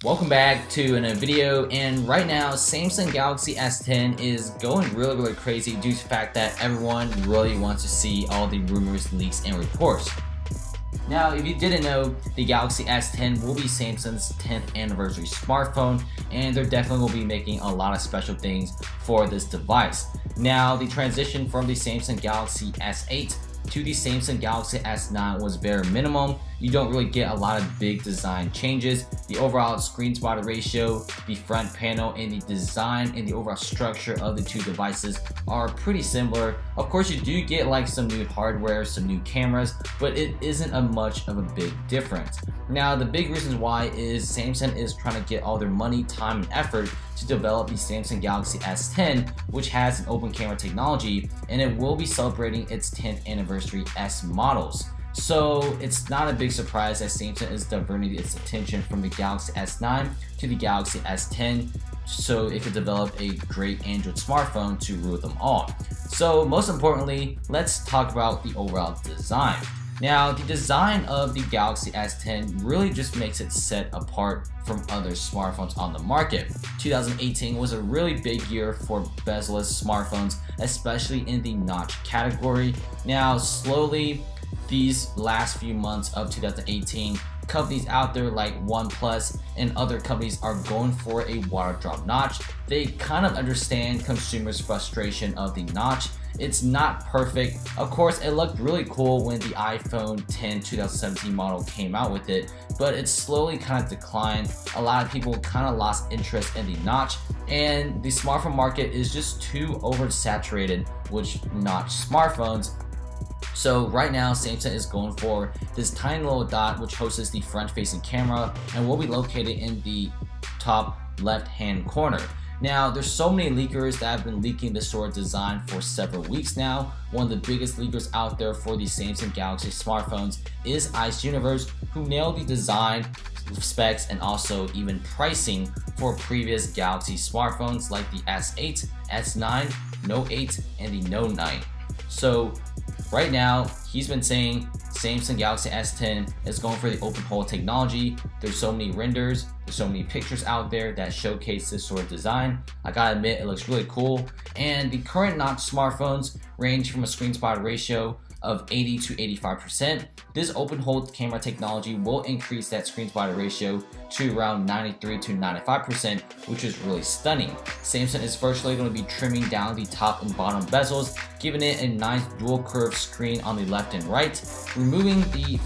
Welcome back to another video, and right now Samsung Galaxy S10 is going really crazy due to the fact that everyone really wants to see all the rumors, leaks, and reports. Now, if you didn't know, the Galaxy S10 will be Samsung's 10th anniversary smartphone, and they're definitely will be making a lot of special things for this device. Now, the transition from the Samsung Galaxy S8 to the Samsung Galaxy S9 was very minimum. You don't really get a lot of big design changes. The overall screen spot ratio, the front panel, and the design and the overall structure of the two devices are pretty similar. Of course, you do get like some new hardware, some new cameras, but it isn't a much of a big difference. Now, the big reasons why is Samsung is trying to get all their money, time, and effort to develop the Samsung Galaxy S10, which has an open camera technology, and it will be celebrating its 10th anniversary S models. So it's not a big surprise that Samsung is diverting its attention from the Galaxy S9 to the Galaxy S10 so it could develop a great Android smartphone to rule them all. So most importantly, let's talk about the overall design. Now, the design of the Galaxy S10 really just makes it set apart from other smartphones on the market. 2018 was a really big year for bezel-less smartphones, especially in the notch category. Now, slowly, these last few months of 2018, companies out there like OnePlus and other companies are going for a water drop notch. They kind of understand consumers' frustration of the notch. It's not perfect. Of course, it looked really cool when the iPhone X 2017 model came out with it, but it slowly kind of declined. A lot of people kind of lost interest in the notch, and the smartphone market is just too oversaturated with notch smartphones. So right now, Samsung is going for this tiny little dot which hosts the front-facing camera and will be located in the top left-hand corner. Now, there's so many leakers that have been leaking this sort of design for several weeks now. One of the biggest leakers out there for the Samsung Galaxy smartphones is Ice Universe, who nailed the design, specs, and also even pricing for previous Galaxy smartphones like the S8, S9, Note 8, and the Note 9. So right now, he's been saying Samsung Galaxy S10 is going for the open hole technology. There's so many renders, there's so many pictures out there that showcase this sort of design. I gotta admit, it looks really cool. And the current notch smartphones range from a screen spot ratio of 80 to 85%. This open hole camera technology will increase that screen spot ratio to around 93 to 95%, which is really stunning. Samsung is virtually going to be trimming down the top and bottom bezels, giving it a nice dual curved screen on the left and right, removing the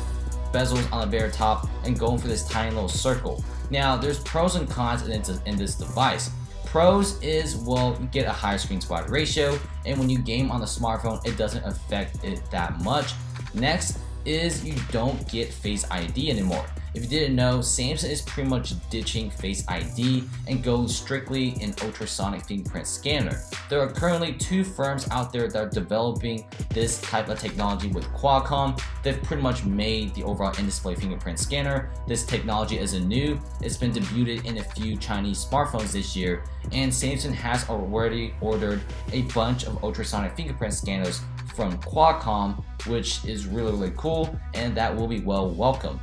bezels on the very top and going for this tiny little circle. Now, there's pros and cons in this device. Pros is, well, you get a higher screen spot ratio, and when you game on the smartphone, it doesn't affect it that much. Next is you don't get Face ID anymore. If you didn't know, Samsung is pretty much ditching Face ID and going strictly an ultrasonic fingerprint scanner. There are currently two firms out there that are developing this type of technology with Qualcomm. They've pretty much made the overall in-display fingerprint scanner. This technology isn't new. It's been debuted in a few Chinese smartphones this year, and Samsung has already ordered a bunch of ultrasonic fingerprint scanners from Qualcomm, which is really cool, and that will be well welcomed.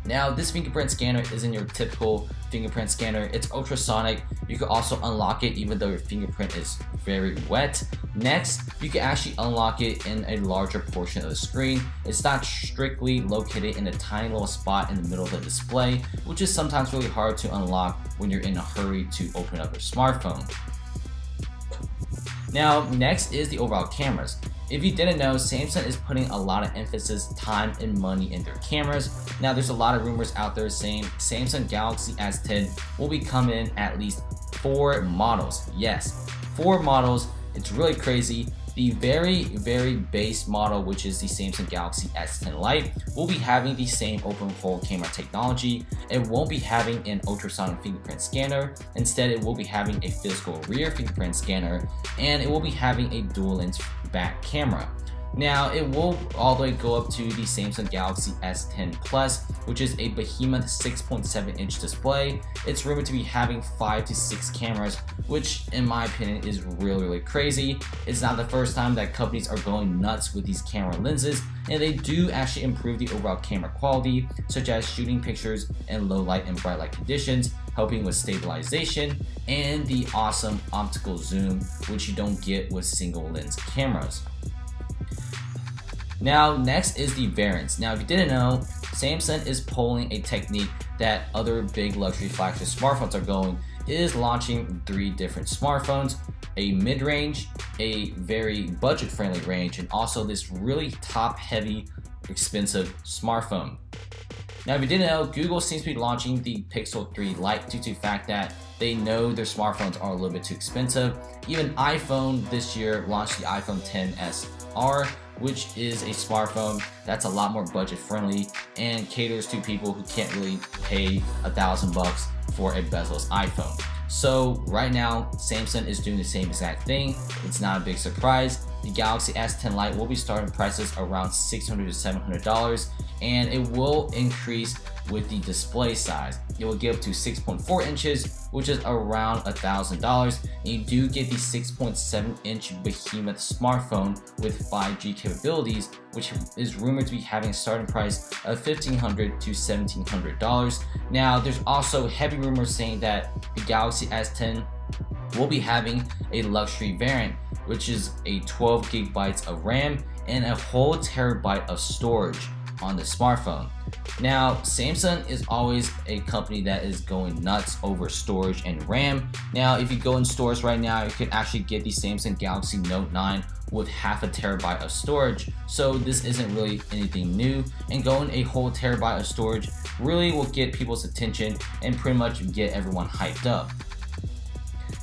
Now, this fingerprint scanner isn't your typical fingerprint scanner. It's ultrasonic. You can also unlock it even though your fingerprint is very wet. Next, you can actually unlock it in a larger portion of the screen. It's not strictly located in a tiny little spot in the middle of the display, which is sometimes really hard to unlock when you're in a hurry to open up your smartphone. Now, next is the overall cameras. If you didn't know, Samsung is putting a lot of emphasis, time, and money in their cameras. Now, there's a lot of rumors out there saying Samsung Galaxy S10 will be coming in at least 4 models. Yes, 4 models. It's really crazy. The very base model, which is the Samsung Galaxy S10 Lite, will be having the same open hole camera technology. It won't be having an ultrasonic fingerprint scanner. Instead, it will be having a physical rear fingerprint scanner, and it will be having a dual lens back camera. Now it will all the way go up to the Samsung Galaxy S10 Plus, which is a behemoth 6.7-inch display. It's rumored to be having 5 to 6 cameras, which in my opinion is really crazy. It's not the first time that companies are going nuts with these camera lenses, and they do actually improve the overall camera quality, such as shooting pictures in low light and bright light conditions, helping with stabilization, and the awesome optical zoom, which you don't get with single lens cameras. Now next is the variants. Now if you didn't know, Samsung is pulling a technique that other big luxury flagship smartphones are going, is launching 3 different smartphones, a mid-range, a very budget-friendly range, and also this really top-heavy, expensive smartphone. Now if you didn't know, Google seems to be launching the Pixel 3 Lite due to the fact that they know their smartphones are a little bit too expensive. Even iPhone this year launched the iPhone XR, which is a smartphone that's a lot more budget friendly and caters to people who can't really pay $1,000 for a bezel-less iPhone. So right now, Samsung is doing the same exact thing. It's not a big surprise. The Galaxy S10 Lite will be starting prices around $600 to $700, and it will increase with the display size. It will get up to 6.4 inches, which is around $1,000, and you do get the 6.7-inch behemoth smartphone with 5G capabilities, which is rumored to be having a starting price of $1,500 to $1,700. Now, there's also heavy rumors saying that the Galaxy S10 will be having a luxury variant, which is a 12 gigabytes of RAM and a whole terabyte of storage on the smartphone. Now, Samsung is always a company that is going nuts over storage and RAM. Now, if you go in stores right now, you can actually get the Samsung Galaxy Note 9 with half a terabyte of storage. So this isn't really anything new, and going a whole terabyte of storage really will get people's attention and pretty much get everyone hyped up.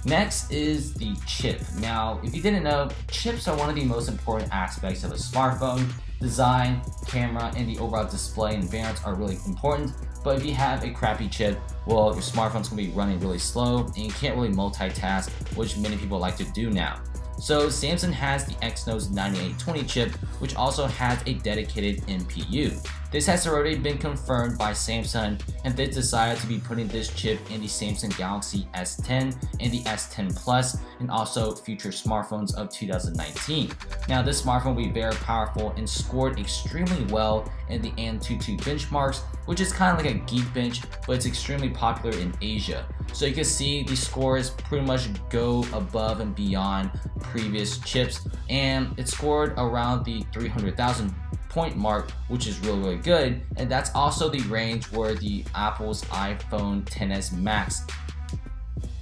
Next is the chip. Now, if you didn't know, chips are one of the most important aspects of a smartphone. Design, camera, and the overall display and variants are really important, but if you have a crappy chip, well, your smartphone's gonna be running really slow and you can't really multitask, which many people like to do now. So Samsung has the Exynos 9820 chip, which also has a dedicated NPU. This has already been confirmed by Samsung, and they decided to be putting this chip in the Samsung Galaxy S10 and the S10 Plus, and also future smartphones of 2019. Now this smartphone will be very powerful and scored extremely well in the AnTuTu benchmarks, which is kind of like a Geekbench, but it's extremely popular in Asia. So you can see the scores pretty much go above and beyond previous chips, and it scored around the 300,000 point mark, which is really good, and that's also the range where the Apple's iPhone XS Max,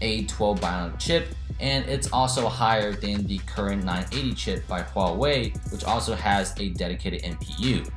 a 12 bionic chip, and it's also higher than the current 980 chip by Huawei, which also has a dedicated NPU.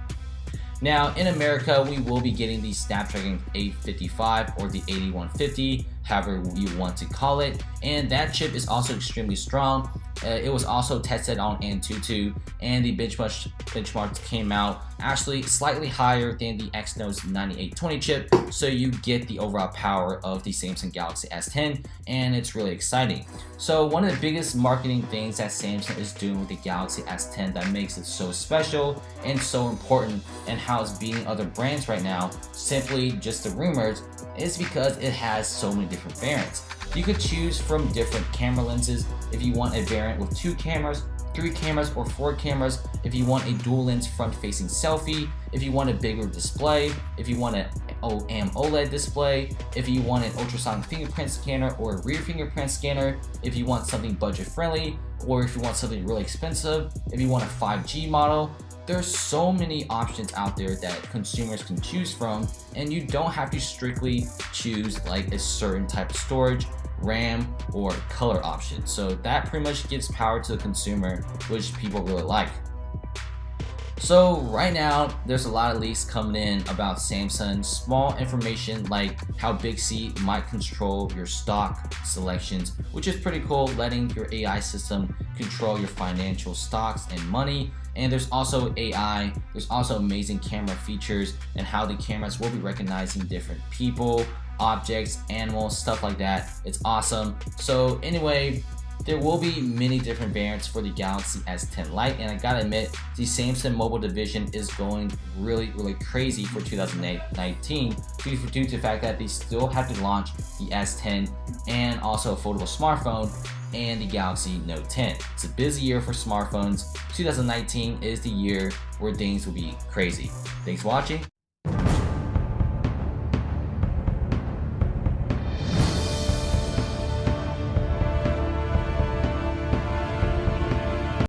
Now in America, we will be getting the Snapdragon 855 or the 8150, however you want to call it, and that chip is also extremely strong. It was also tested on AnTuTu, and the benchmarks came out actually slightly higher than the Exynos 9820 chip, so you get the overall power of the Samsung Galaxy S10, and it's really exciting. So one of the biggest marketing things that Samsung is doing with the Galaxy S10 that makes it so special and so important, and how it's beating other brands right now, simply just the rumors, is because it has so many different variants. You could choose from different camera lenses if you want a variant with 2 cameras, 3 cameras, or 4 cameras, if you want a dual lens front facing selfie, if you want a bigger display, if you want an AMOLED display, if you want an ultrasonic fingerprint scanner or a rear fingerprint scanner, if you want something budget friendly, or if you want something really expensive, if you want a 5G model. There's so many options out there that consumers can choose from, and you don't have to strictly choose like a certain type of storage, RAM, or color option. So that pretty much gives power to the consumer, which people really like. So right now, there's a lot of leaks coming in about Samsung, small information like how Bixby might control your stock selections, which is pretty cool, letting your AI system control your financial stocks and money. And there's also AI, there's also amazing camera features and how the cameras will be recognizing different people, objects, animals, stuff like that. It's awesome. So anyway, There will be many different variants for the Galaxy S10 Lite, and I gotta admit, the Samsung mobile division is going really crazy for 2019 due to the fact that they still have to launch the S10 and also a foldable smartphone and the Galaxy Note 10. It's a busy year for smartphones. 2019 is the year where things will be crazy. Thanks for watching.